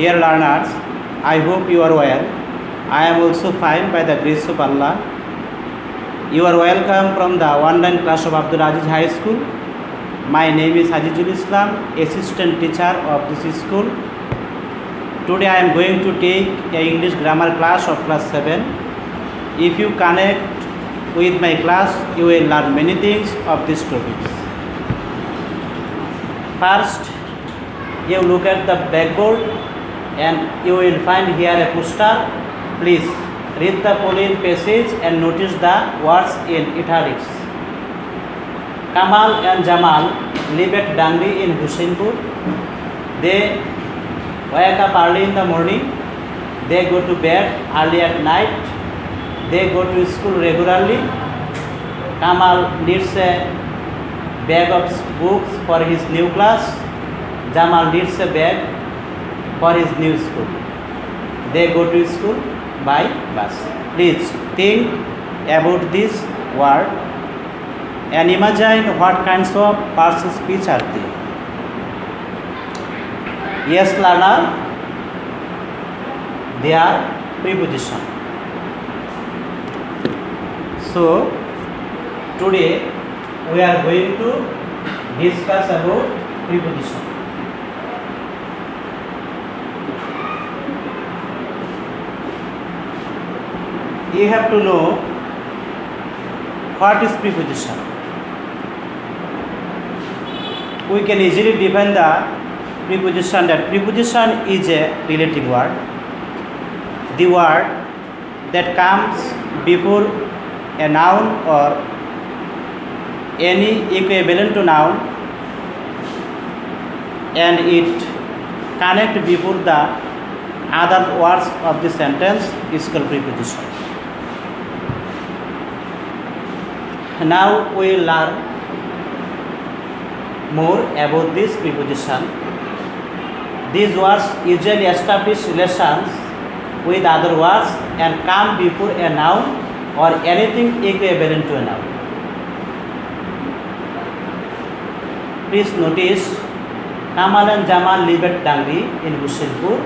Dear learners, I hope you are well. I am also fine by the grace of Allah. You are welcome from the online class of Abdul Aziz High School. My name is Hajizul Islam, assistant teacher of this school. Today I am going to take a English grammar class of class 7. If you connect with my class, you will learn many things of these topics. First, you look at the blackboard and you will find here a poster. Please read the following passage and notice the words in italics. Kamal and Jamal live at Dangri in Husseinpur. They wake up early in the morning. They go to bed early at night. They go to school regularly. Kamal needs a bag of books for his new class. Jamal needs a bag for his new school. They go to school by bus. Please think about this word and imagine what kinds of parts of speech are there. Yes, learner, they are preposition. So today we are going to discuss about preposition. You have to know what is preposition. We can easily define the preposition that preposition is a relative word. The word that comes before a noun or any equivalent to noun and it connect before the other words of the sentence is called preposition. Now we will learn more about this preposition. These words usually establish relations with other words and come before a noun or anything equivalent to a noun. Please notice Kamal and Jamal live at Dangri in Husseinpur.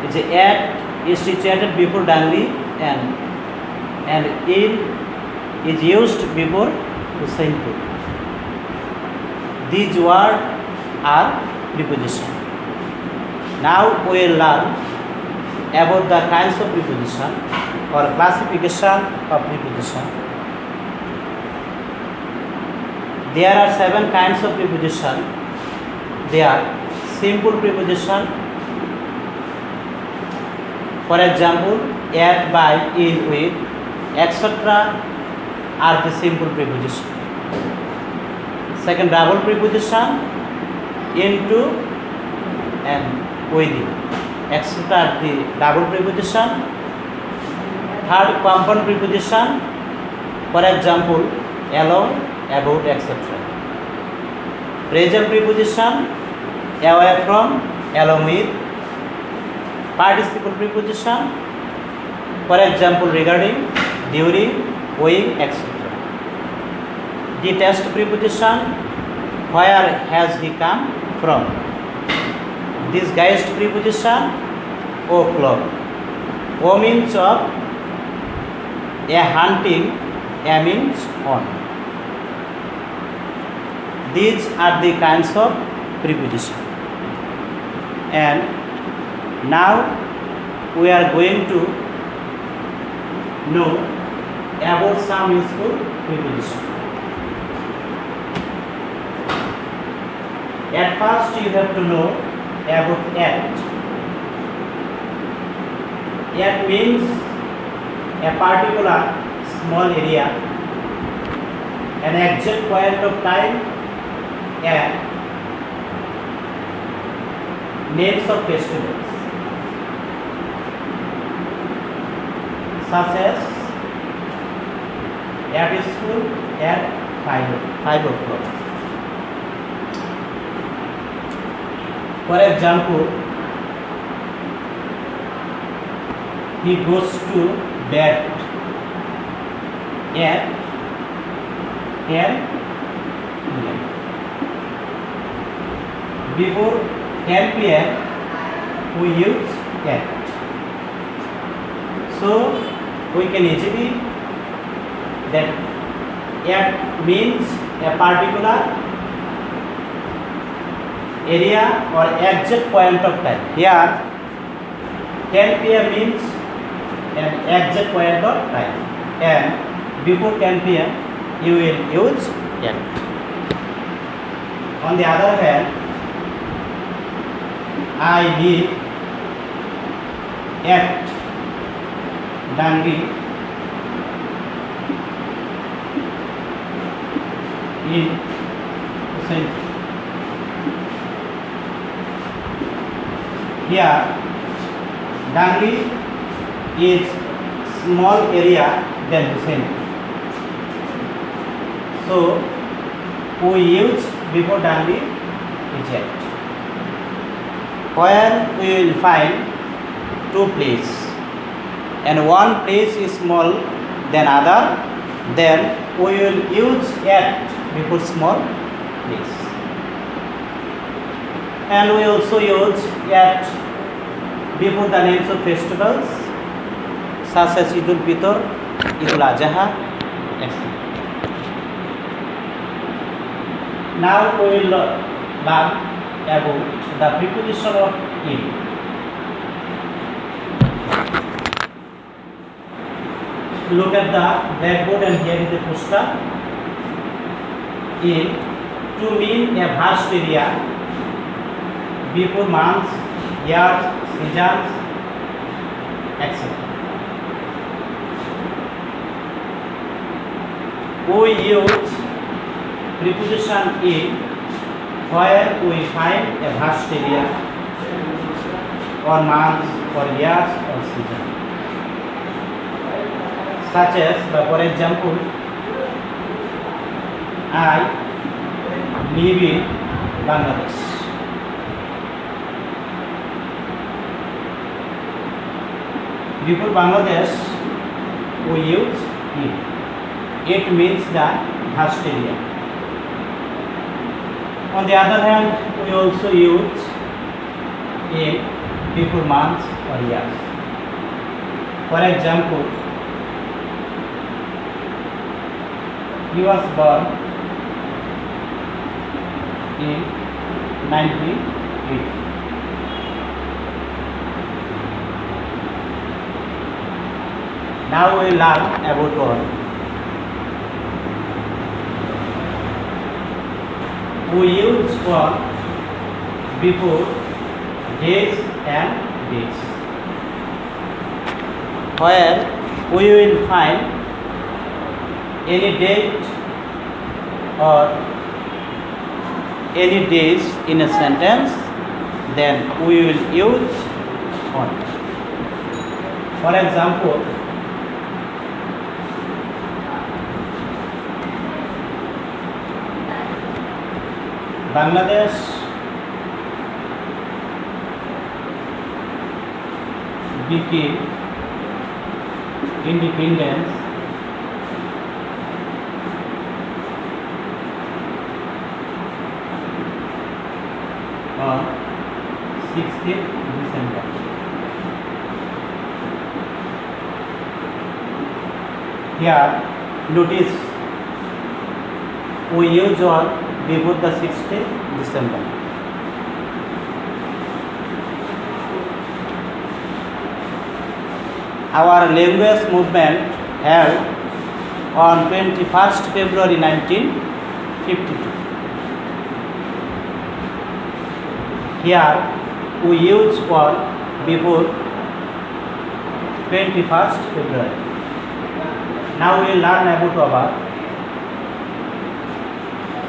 It's a at is situated before Dangri and in is used before Husseinpur. These words are preposition. Now we will learn about the kinds of preposition or classification of preposition. There are 7 kinds of preposition. They are simple preposition. For example, at, by, in, with, etc. are the simple preposition. Second, double preposition, into and within, etc. are the double preposition. Third, compound preposition. For example, along, about, etc. Present preposition, away from, along with. Participle preposition, for example, regarding, during, owing, etc. The test preposition, where has he come from? This Geist preposition, o'clock. O means of, a hunting, a means on. These are the kinds of preposition. And now we are going to know about some useful preposition. At first you have to know about at. At means a particular small area, an exact point of time, and names of festivals such as at school at 5 o'clock. For example, he goes to bed at 10 p.m. Before 10 p.m. we use at. So we can easily that at means a particular area or exact point of time. Here 10 p.m. means an exact point of time, and before 10 p.m. you will use at. On the other hand, I live at Dundee in Central. Here Dundee is small area than Hussain. So we use before Dundee is at. Where we will find two places and one place is small than other, then we will use at before small place. And we also use at before the names of festivals such as Idul Fitr, Idul Adha, etc. Now we will learn about the preposition of in. Look at the blackboard and here is the poster. In to mean a vast area before months, years, seasons, etc. We use preposition in where we find a vast area or months or years or season. Such as, for example, I live in Bangladesh. Before Bangladesh, we use in. It means the vast area. On the other hand, we also use in before months or years. For example, he was born in 1980. Now we learn about what? We use for before days and dates, where we will find any date or any days in a sentence, then we will use on. For example, Bangladesh became independence on 16th December. Here, notice we use on before the 16th December. Our language movement held on 21st February 1952. Here we use for before 21st February. Now we will learn about over.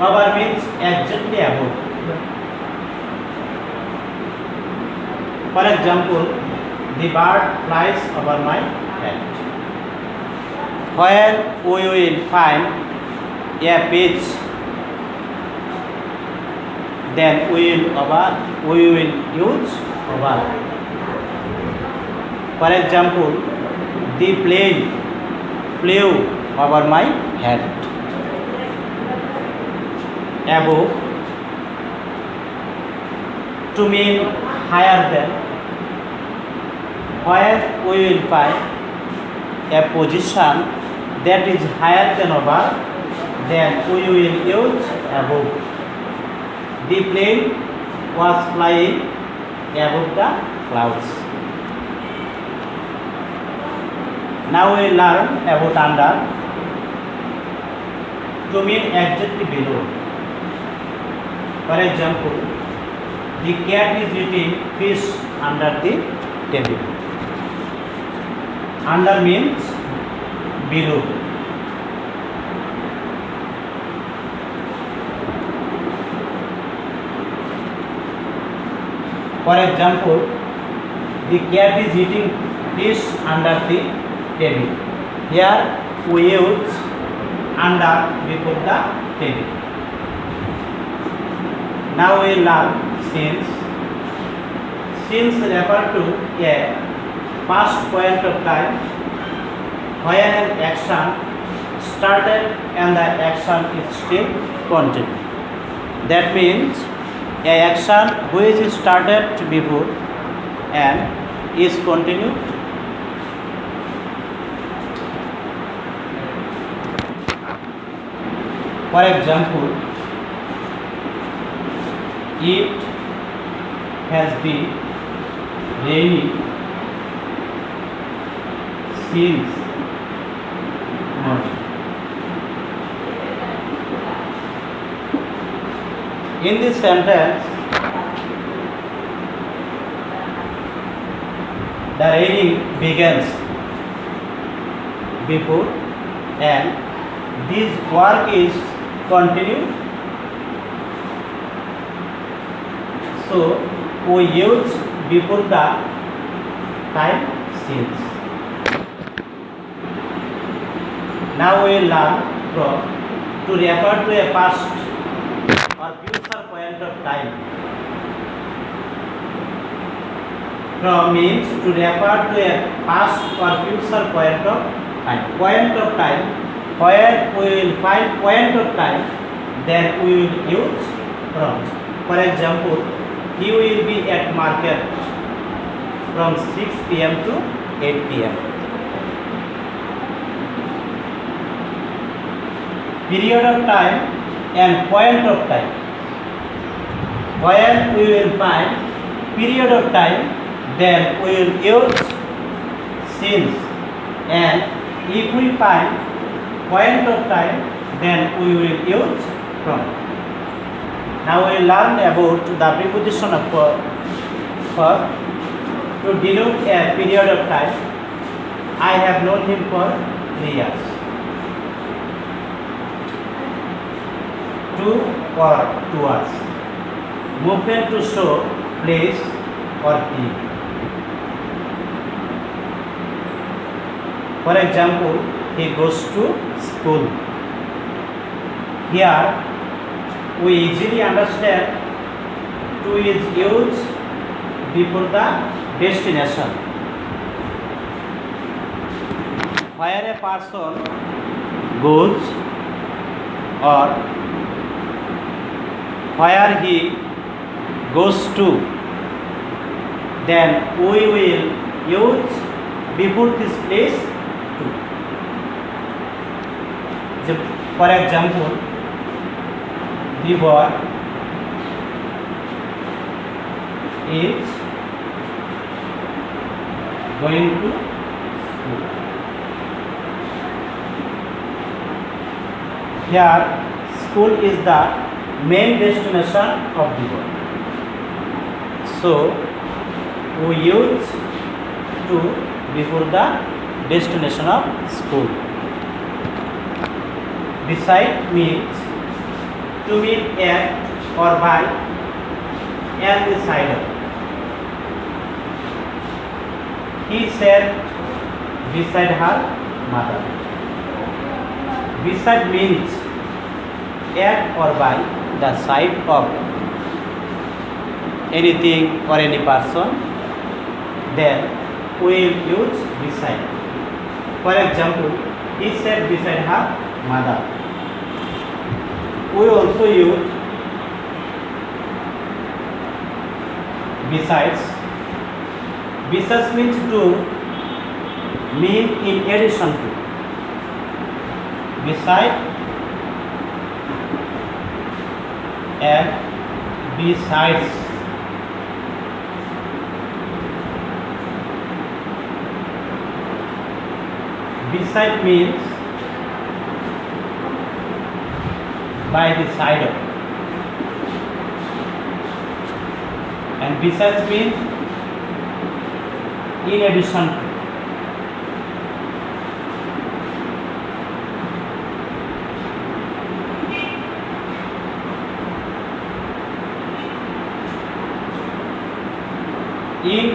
Over means exactly above. For example, the bird flies over my head. Where we will find a pitch, then we will use over. For example, the plane flew over my head. Above, to mean higher than, where we will find a position that is higher than or above, then we will use above. The plane was flying above the clouds. Now we learn about under, to mean exactly below. For example, the cat is eating fish under the table. Under means below. For example, the cat is eating fish under the table. Here we use under before the table. Now we learn since. Since refer to a past point of time when an action started and the action is still continuing. That means a action which is started before and is continued. For example, it has been raining since morning. In this sentence, the raining begins before and this work is continued. So we use before the time since. Now we learn from to refer to a past or future point of time. From means to refer to a past or future point of time. Point of time, where we will find point of time, then we will use from. For example, he will be at market from 6 p.m. to 8 p.m. Period of time and point of time. Where we will find period of time, then we will use since. And if we find point of time, then we will use from. Now we learn about the preposition of for to denote a period of time. I have known him for 3 years. To or towards. Movement to show place or thing. For example, he goes to school. Here we easily understand to is used before the destination. Where a person goes or where he goes to, then we will use before this place to. For example, the boy is going to school. Here, school is the main destination of the boy. So, we use to before the destination of school. Beside means to mean at or by and beside of. He sat beside her mother. Beside means at or by the side of anything or any person, then we will use beside. For example, he sat beside her mother. We also use besides. Besides means to, mean in addition to. Beside and besides. Beside means by the side of, and besides means in addition to. In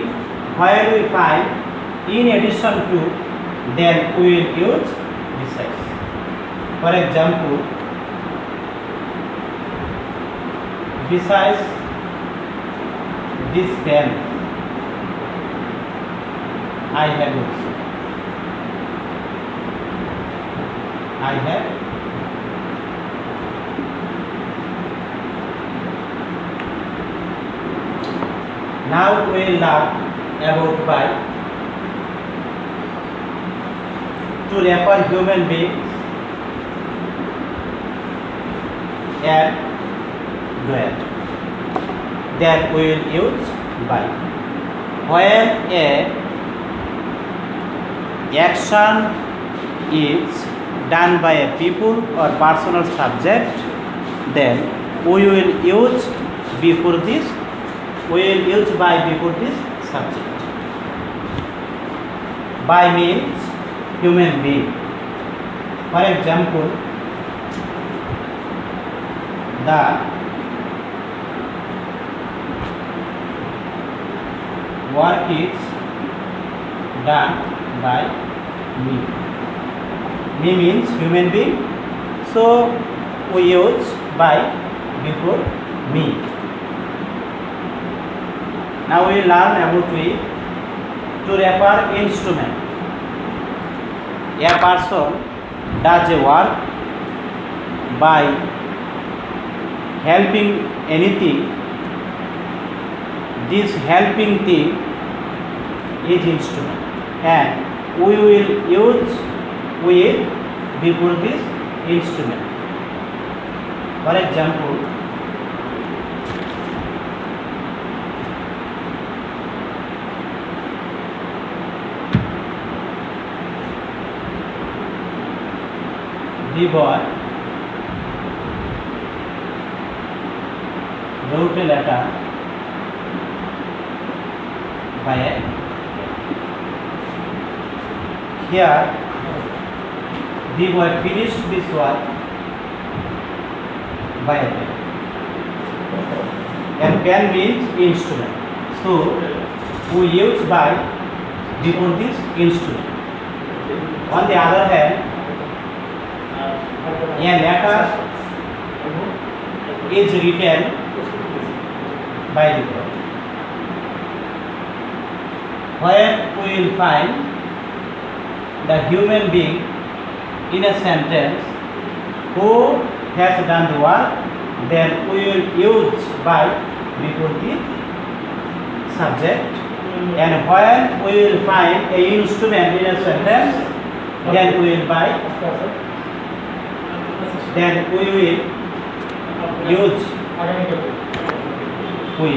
where we find in addition to, then we will use besides. For example, besides this pen, I have also. I have now we will learn about by to refer human beings and where. Then we will use by. When a action is done by a people or personal subject, then we will use before this. We will use by before this subject. By means human being. For example, the work is done by me. Me means human being, so we use by before me. Now we learn about to refer instrument. A person does a work by helping anything. This helping thing is instrument, and we will use with before this instrument. For example, the boy wrote a letter by a. Here the boy finished this work by a pen. And pen means instrument, so we use by before this instrument. On the other hand, a letter is written by the boy. Where we will find the human being in a sentence who has done the work, then we will use by before the subject. And when we will find a instrument in a sentence, then we will by. Then we will use we.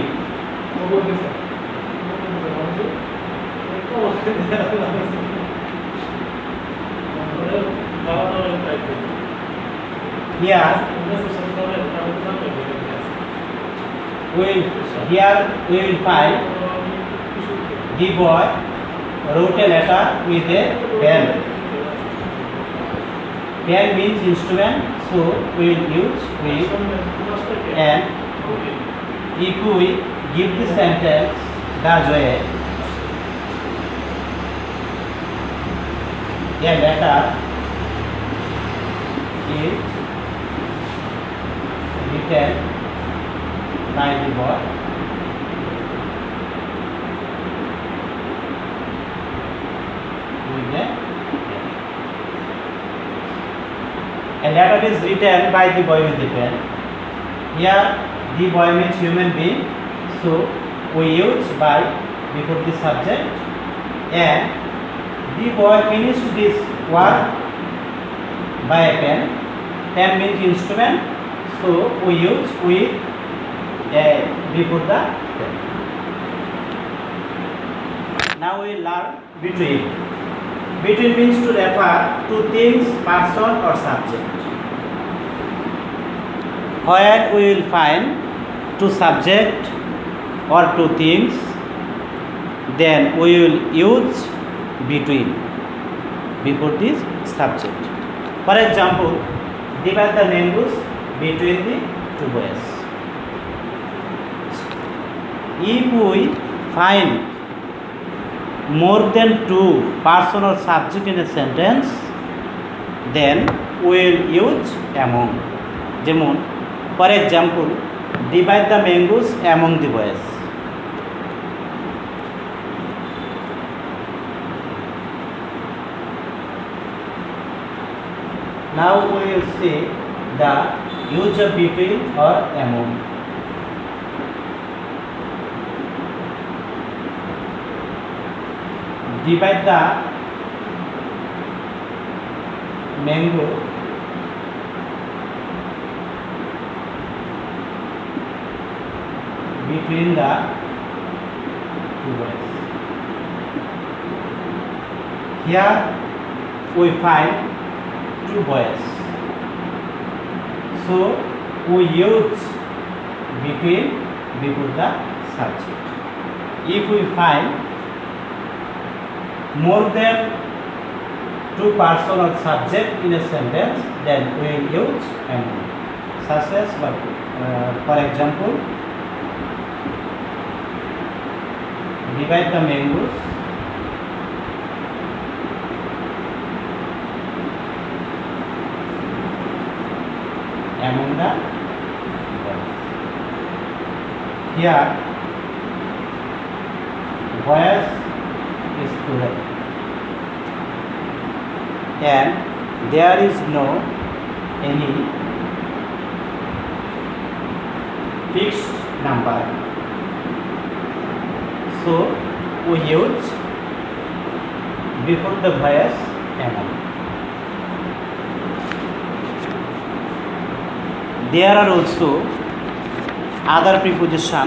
Here we will find the boy wrote a letter with a pen. Pen means instrument, so we will use with. And if we give the sentence that way, a letter is written by the boy. A letter is written by the boy with the pen. Here the boy means human being, so we use by before the subject, and the boy finished this work by a pen. Pen means instrument, so we use with before the pen. Now we learn between. Between means to refer to things, person or subject. Where we will find two subject or two things, then we will use between before this subject. For example, divide the mangoes between the two boys. If we find more than two person or subject in a sentence, then we will use among. যেমন for example, divide the mangoes among the boys. Now we will see the use of between or among. Divide the mango between the two boys. Here we find two boys, so we use between before the subject. If we find more than two person or subject in a sentence, then we will use among. Such as for example, divide the mangoes among the boys. Here boys is plural, and there is no any fixed number, so we use before the boys among. There are also other preposition,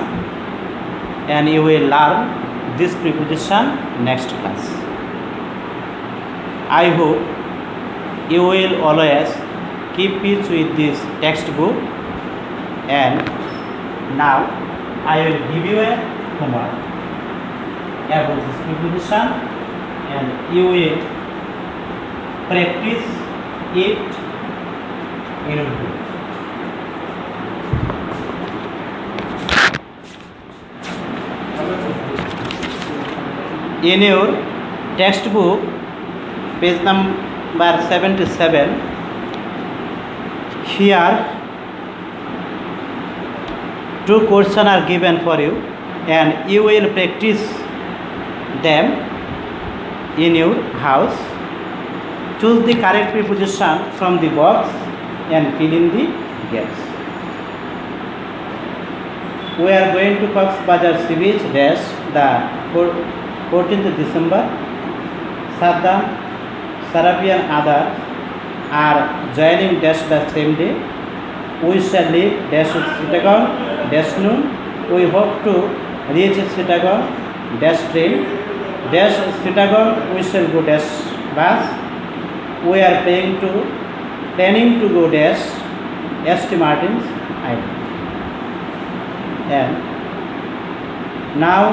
and you will learn this preposition next class. I hope you will always keep pace with this textbook, and now I will give you a homework about this preposition, and you will practice it in your book. In your textbook, page number 77, here two questions are given for you, and you will practice them in your house. Choose the correct preposition from the box and fill in the gaps. We are going to Cox's Bazar Sea Beach dash the 14th December. Saddam, Sarabi and others are joining dash the same day. We shall leave dash Chittagong dash noon. We hope to reach Chittagong dash train dash Chittagong. We shall go dash bus. We are planning to go dash St. Martin's Island. And now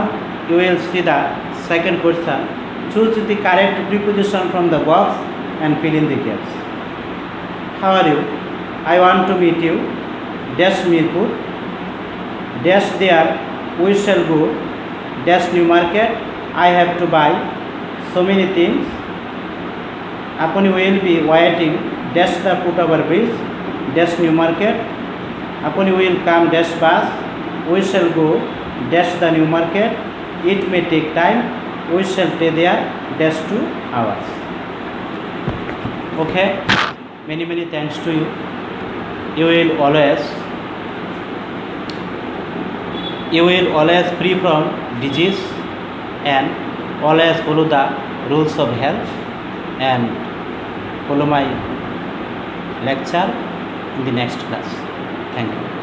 you will see the second question. Choose the correct preposition from the box and fill in the gaps. How are you? I want to meet you. Dash Mirpur. Dash there we shall go. Dash New Market. I have to buy so many things. Upon we will be waiting. Dash the foot-over bridge. Dash New Market. Upon we will come. Dash bus. We shall go. Dash the New Market. It may take time. We shall stay there dash 2 hours. Okay, many thanks to you. You will always you will always free from disease and always follow the rules of health and follow my lecture in the next class. Thank you.